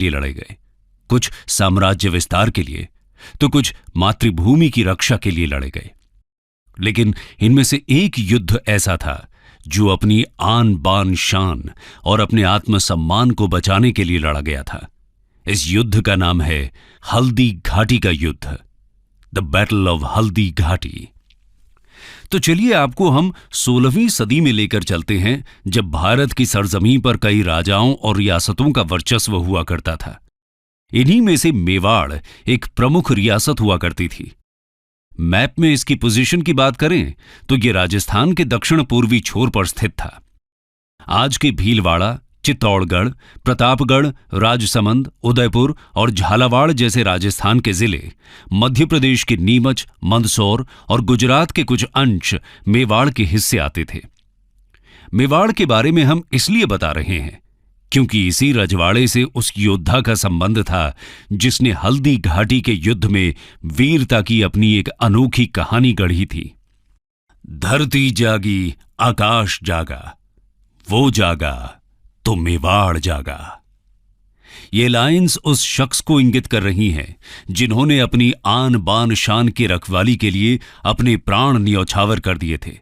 लिए लड़े गए, कुछ साम्राज्य विस्तार के लिए, तो कुछ मातृभूमि की रक्षा के लिए लड़े गए। लेकिन इनमें से एक युद्ध ऐसा था जो अपनी आन बान शान और अपने आत्मसम्मान को बचाने के लिए लड़ा गया था। इस युद्ध का नाम है हल्दी घाटी का युद्ध, the battle of Haldi Ghati. तो चलिए आपको हम 16वीं सदी में लेकर चलते हैं, जब भारत की सरजमीं पर कई राजाओं और रियासतों का वर्चस्व हुआ करता था। इन्हीं में से मेवाड़ एक प्रमुख रियासत हुआ करती थी। मैप में इसकी पोजीशन की बात करें तो यह राजस्थान के दक्षिण पूर्वी छोर पर स्थित था। आज के भीलवाड़ा, चित्तौड़गढ़, प्रतापगढ़, राजसमंद, उदयपुर और झालावाड़ जैसे राजस्थान के जिले, मध्य प्रदेश के नीमच, मंदसौर और गुजरात के कुछ अंश मेवाड़ के हिस्से आते थे। मेवाड़ के बारे में हम इसलिए बता रहे हैं क्योंकि इसी रजवाड़े से उस योद्धा का संबंध था जिसने हल्दी घाटी के युद्ध में वीरता की अपनी एक अनोखी कहानी गढ़ी थी। धरती जागी, आकाश जागा, वो जागा तो मेवाड़ जागा। ये लाइंस उस शख्स को इंगित कर रही हैं जिन्होंने अपनी आन बान शान की रखवाली के लिए अपने प्राण न्यौछावर कर दिए थे,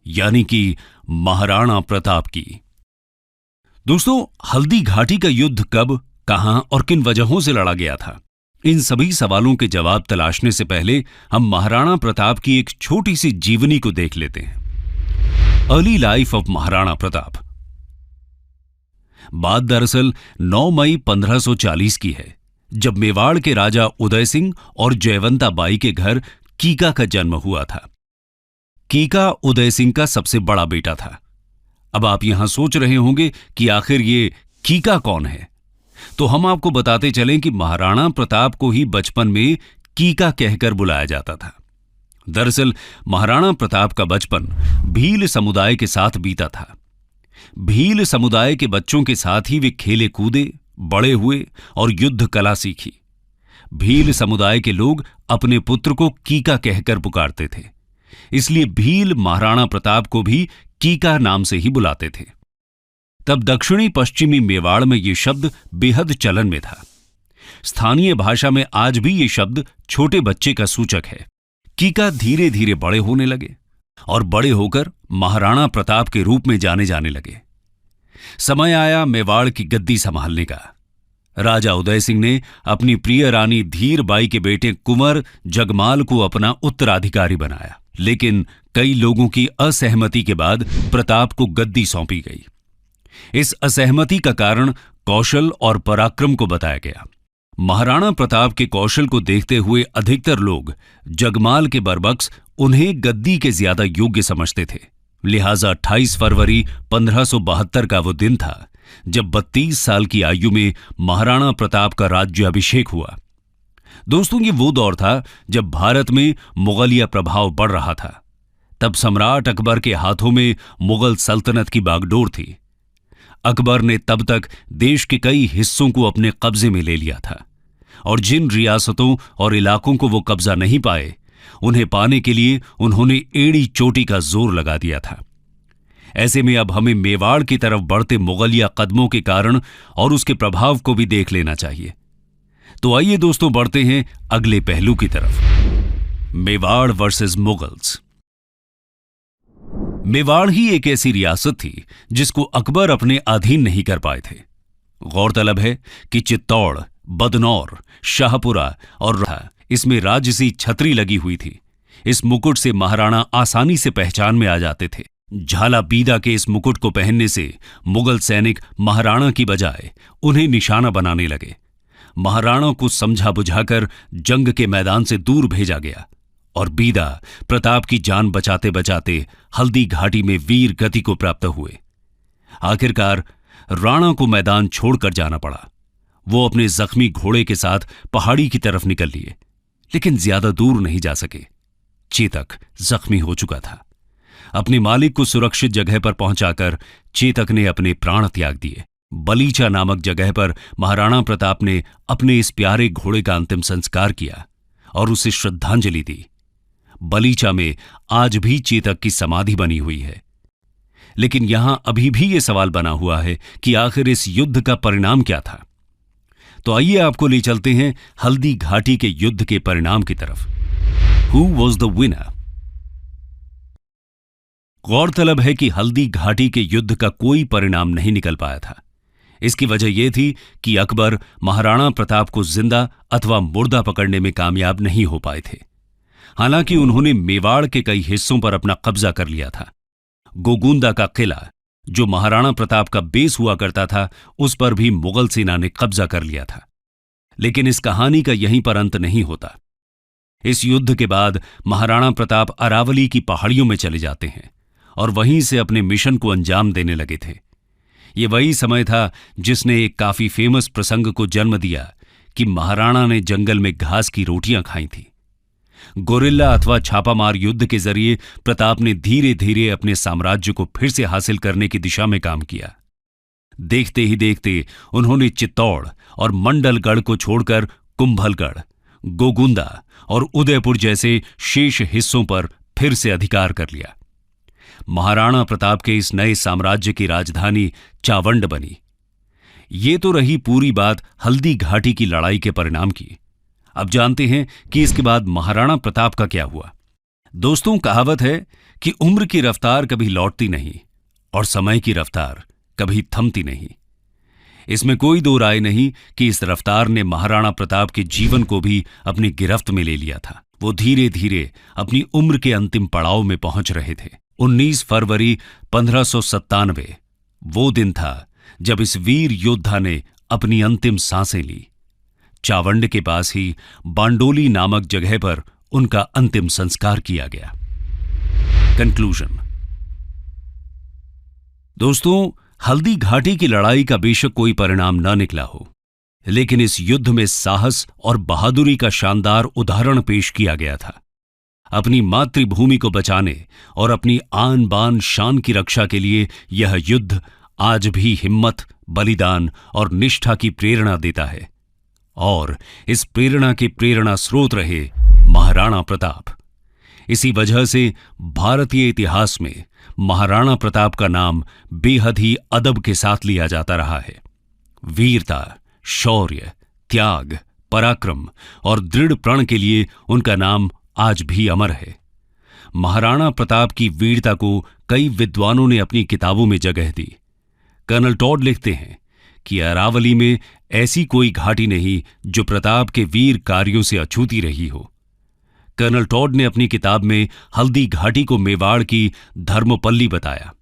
यानी कि महाराणा प्रताप की। दोस्तों, हल्दी घाटी का युद्ध कब, कहां और किन वजहों से लड़ा गया था, इन सभी सवालों के जवाब तलाशने से पहले हम महाराणा प्रताप की एक छोटी सी जीवनी को देख लेते हैं। Early life of Maharana Pratap. बात दरअसल 9 मई 1540 की है, जब मेवाड़ के राजा उदय सिंह और जयवंता बाई के घर कीका का जन्म हुआ था। कीका उदय सिंह का सबसे बड़ा बेटा था। अब आप यहां सोच रहे होंगे कि आखिर ये कीका कौन है, तो हम आपको बताते चलें कि महाराणा प्रताप को ही बचपन में कीका कहकर बुलाया जाता था। दरअसल महाराणा प्रताप का बचपन भील समुदाय के साथ बीता था। भील समुदाय के बच्चों के साथ ही वे खेले कूदे, बड़े हुए और युद्ध कला सीखी। भील समुदाय के लोग अपने पुत्र को कीका कहकर पुकारते थे, इसलिए भील महाराणा प्रताप को भी कीका नाम से ही बुलाते थे। तब दक्षिणी पश्चिमी मेवाड़ में यह शब्द बेहद चलन में था। स्थानीय भाषा में आज भी यह शब्द छोटे बच्चे का सूचक है। कीका धीरे धीरे बड़े होने लगे और बड़े होकर महाराणा प्रताप के रूप में जाने जाने लगे। समय आया मेवाड़ की गद्दी संभालने का। राजा उदय सिंह ने अपनी प्रिय रानी धीर बाई के बेटे कुंवर जगमाल को अपना उत्तराधिकारी बनाया, लेकिन कई लोगों की असहमति के बाद प्रताप को गद्दी सौंपी गई। इस असहमति का कारण कौशल और पराक्रम को बताया गया। महाराणा प्रताप के कौशल को देखते हुए अधिकतर लोग जगमाल के बरबक्स उन्हें गद्दी के ज्यादा योग्य समझते थे। लिहाजा 28 फरवरी 1572 का वो दिन था जब 32 साल की आयु में महाराणा प्रताप का राज्याभिषेक हुआ। दोस्तों, ये वो दौर था जब भारत में मुगलिया प्रभाव बढ़ रहा था। तब सम्राट अकबर के हाथों में मुगल सल्तनत की बागडोर थी। अकबर ने तब तक देश के कई हिस्सों को अपने कब्जे में ले लिया था और जिन रियासतों और इलाकों को वो कब्जा नहीं पाए, उन्हें पाने के लिए उन्होंने एड़ी चोटी का जोर लगा दिया था। ऐसे में अब हमें मेवाड़ की तरफ बढ़ते मुगलिया कदमों के कारण और उसके प्रभाव को भी देख लेना चाहिए। तो आइए दोस्तों, बढ़ते हैं अगले पहलू की तरफ। मेवाड़ वर्सेस मुगल्स। मेवाड़ ही एक ऐसी रियासत थी जिसको अकबर अपने अधीन नहीं कर पाए थे। गौरतलब है कि चित्तौड़, बदनौर, शाहपुरा और इसमें राजसी छतरी लगी हुई थी। इस मुकुट से महाराणा आसानी से पहचान में आ जाते थे। झाला बीदा के इस मुकुट को पहनने से मुगल सैनिक महाराणा की बजाय उन्हें निशाना बनाने लगे। महाराणा को समझा बुझाकर जंग के मैदान से दूर भेजा गया और बीदा प्रताप की जान बचाते बचाते हल्दी घाटी में वीर गति को प्राप्त हुए। आखिरकार राणा को मैदान छोड़कर जाना पड़ा। वो अपने जख्मी घोड़े के साथ पहाड़ी की तरफ निकल लिए, लेकिन ज्यादा दूर नहीं जा सके। चेतक जख्मी हो चुका था। अपने मालिक को सुरक्षित जगह पर पहुंचाकर चेतक ने अपने प्राण त्याग दिए। बलीचा नामक जगह पर महाराणा प्रताप ने अपने इस प्यारे घोड़े का अंतिम संस्कार किया और उसे श्रद्धांजलि दी। बलीचा में आज भी चेतक की समाधि बनी हुई है। लेकिन यहां अभी भी यह सवाल बना हुआ है कि आखिर इस युद्ध का परिणाम क्या था। तो आइए आपको ले चलते हैं हल्दी घाटी के युद्ध के परिणाम की तरफ। Who was the winner? गौरतलब है कि हल्दी घाटी के युद्ध का कोई परिणाम नहीं निकल पाया था। इसकी वजह यह थी कि अकबर महाराणा प्रताप को जिंदा अथवा मुर्दा पकड़ने में कामयाब नहीं हो पाए थे। हालांकि उन्होंने मेवाड़ के कई हिस्सों पर अपना कब्जा कर लिया था। गोगुंदा का किला, जो महाराणा प्रताप का बेस हुआ करता था, उस पर भी मुगल सेना ने कब्जा कर लिया था। लेकिन इस कहानी का यहीं पर अंत नहीं होता। इस युद्ध के बाद महाराणा प्रताप अरावली की पहाड़ियों में चले जाते हैं और वहीं से अपने मिशन को अंजाम देने लगे थे। ये वही समय था जिसने एक काफी फेमस प्रसंग को जन्म दिया कि महाराणा ने जंगल में घास की रोटियां खाई थी। गोरिल्ला अथवा छापामार युद्ध के जरिए प्रताप ने धीरे धीरे अपने साम्राज्य को फिर से हासिल करने की दिशा में काम किया। देखते ही देखते उन्होंने चित्तौड़ और मंडलगढ़ को छोड़कर कुंभलगढ़, गोगुंदा और उदयपुर जैसे शेष हिस्सों पर फिर से अधिकार कर लिया। महाराणा प्रताप के इस नए साम्राज्य की राजधानी चावंड बनी। ये तो रही पूरी बात हल्दी घाटी की लड़ाई के परिणाम की। अब जानते हैं कि इसके बाद महाराणा प्रताप का क्या हुआ। दोस्तों, कहावत है कि उम्र की रफ्तार कभी लौटती नहीं और समय की रफ्तार कभी थमती नहीं। इसमें कोई दो राय नहीं कि इस रफ्तार ने महाराणा प्रताप के जीवन को भी अपनी गिरफ्त में ले लिया था। वो धीरे धीरे अपनी उम्र के अंतिम पड़ाव में पहुंच रहे थे। 19 फरवरी 1597 वो दिन था जब इस वीर योद्धा ने अपनी अंतिम सांसें ली। चावंड के पास ही बांडोली नामक जगह पर उनका अंतिम संस्कार किया गया। कंक्लूजन। दोस्तों, हल्दी घाटी की लड़ाई का बेशक कोई परिणाम न निकला हो, लेकिन इस युद्ध में साहस और बहादुरी का शानदार उदाहरण पेश किया गया था। अपनी मातृभूमि को बचाने और अपनी आन बान शान की रक्षा के लिए यह युद्ध आज भी हिम्मत, बलिदान और निष्ठा की प्रेरणा देता है। और इस प्रेरणा के प्रेरणा स्रोत रहे महाराणा प्रताप। इसी वजह से भारतीय इतिहास में महाराणा प्रताप का नाम बेहद ही अदब के साथ लिया जाता रहा है। वीरता, शौर्य, त्याग, पराक्रम और दृढ़ प्रण के लिए उनका नाम आज भी अमर है। महाराणा प्रताप की वीरता को कई विद्वानों ने अपनी किताबों में जगह दी। कर्नल टॉड लिखते हैं कि अरावली में ऐसी कोई घाटी नहीं जो प्रताप के वीर कार्यों से अछूती रही हो। कर्नल टॉड ने अपनी किताब में हल्दी घाटी को मेवाड़ की धर्मपल्ली बताया।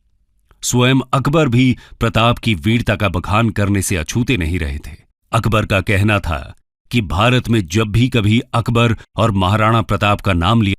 स्वयं अकबर भी प्रताप की वीरता का बखान करने से अछूते नहीं रहे थे। अकबर का कहना था कि भारत में जब भी कभी अकबर और महाराणा प्रताप का नाम लिया